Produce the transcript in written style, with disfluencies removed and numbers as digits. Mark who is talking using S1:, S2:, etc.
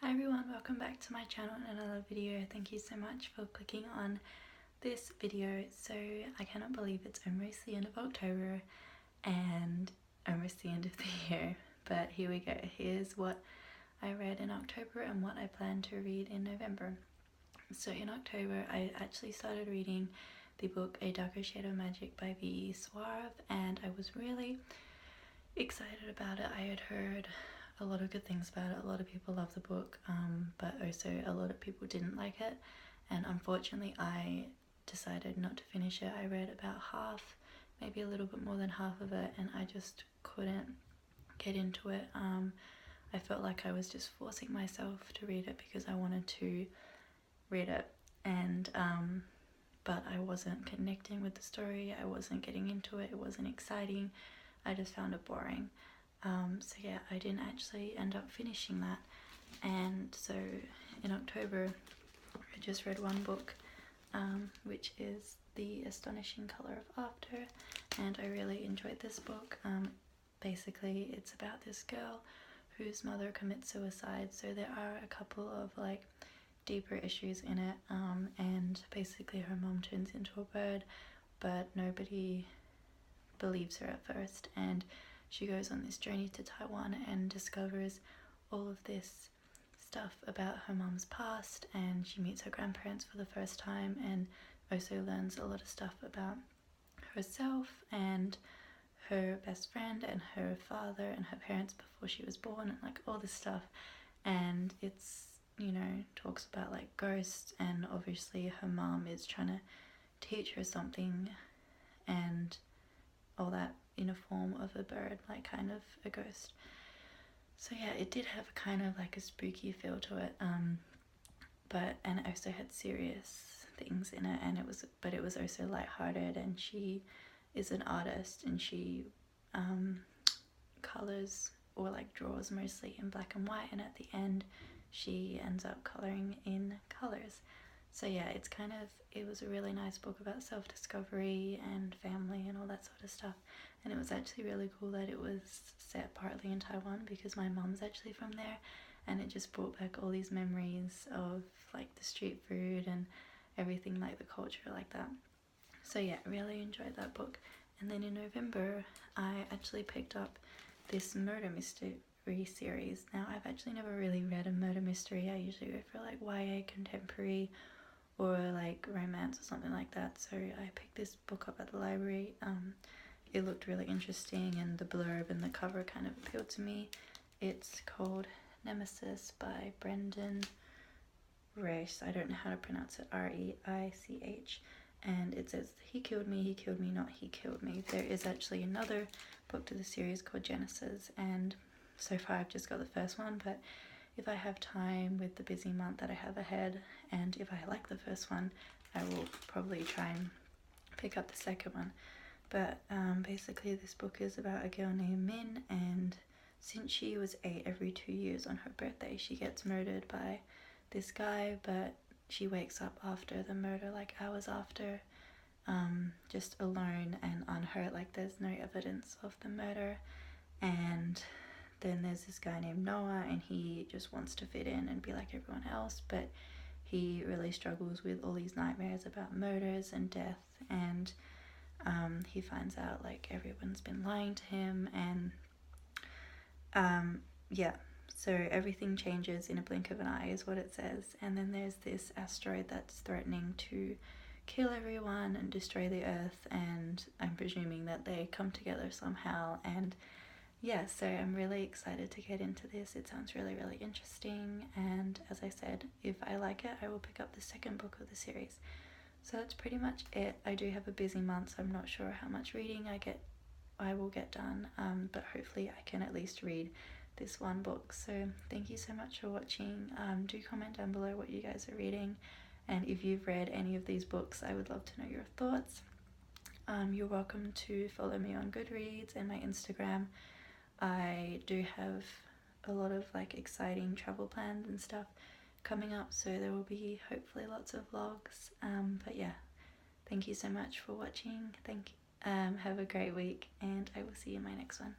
S1: Hi everyone, welcome back to my channel and another video. Thank you so much for clicking on this video. So I cannot believe it's almost the end of October and almost the end of the year, but here we go. Here's what I read in October and what I plan to read in November. So in October I actually started reading the book A Darker Shade of Magic by V.E. Suave, and I was really excited about it. I had heard a lot of good things about it. A lot of people love the book, but also a lot of people didn't like it, and unfortunately I decided not to finish it. I read about half, maybe a little bit more than half of it, and I just couldn't get into it. I felt like I was just forcing myself to read it because I wanted to read it, and but I wasn't connecting with the story. I wasn't getting into it. It wasn't exciting. I just found it boring. So yeah, I didn't actually end up finishing that, and so in October I just read one book, which is The Astonishing Colour of After, and I really enjoyed this book. Basically it's about this girl whose mother commits suicide, so there are a couple of like deeper issues in it, and basically her mom turns into a bird, but nobody believes her at first, and she goes on this journey to Taiwan and discovers all of this stuff about her mom's past, and she meets her grandparents for the first time and also learns a lot of stuff about herself and her best friend and her father and her parents before she was born, and like all this stuff. And it's, you know, talks about like ghosts, and obviously her mom is trying to teach her something and all that in a form of a bird, like kind of a ghost. So yeah, it did have kind of like a spooky feel to it, and it also had serious things in it, and it was also lighthearted, and she is an artist, and she colors or like draws mostly in black and white, and at the end she ends up coloring in colors. So yeah, it was a really nice book about self-discovery and family and all that sort of stuff. And it was actually really cool that it was set partly in Taiwan because my mum's actually from there, and it just brought back all these memories of like the street food and everything, like the culture like that. So yeah, really enjoyed that book. And then in November I actually picked up this murder mystery series. Now I've actually never really read a murder mystery. I usually go for like YA contemporary or like romance or something like that. So I picked this book up at the library. It looked really interesting, and the blurb and the cover kind of appealed to me. It's called Nemesis by Brendan Reisch. I don't know how to pronounce it. R-E-I-C-H. And it says, he killed me, not he killed me. There is actually another book to the series called Genesis, and so far I've just got the first one, but if I have time with the busy month that I have ahead, and if I like the first one, I will probably try and pick up the second one. But basically this book is about a girl named Min, and since she was 8, every 2 years on her birthday she gets murdered by this guy, but she wakes up after the murder, like hours after, just alone and unhurt, like there's no evidence of the murder. And then there's this guy named Noah, and he just wants to fit in and be like everyone else, but he really struggles with all these nightmares about murders and death, and he finds out like everyone's been lying to him, and yeah, so everything changes in a blink of an eye is what it says. And then there's this asteroid that's threatening to kill everyone and destroy the earth, and I'm presuming that they come together somehow. And yeah, so I'm really excited to get into this. It sounds really, really interesting, and as I said, if I like it, I will pick up the second book of the series. So that's pretty much it. I do have a busy month, so I'm not sure how much reading I will get done, but hopefully I can at least read this one book. So thank you so much for watching. Do comment down below what you guys are reading, and if you've read any of these books, I would love to know your thoughts. You're welcome to follow me on Goodreads and my Instagram. I do have a lot of like exciting travel plans and stuff coming up, so there will be hopefully lots of vlogs. But yeah, thank you so much for watching. Have a great week, and I will see you in my next one.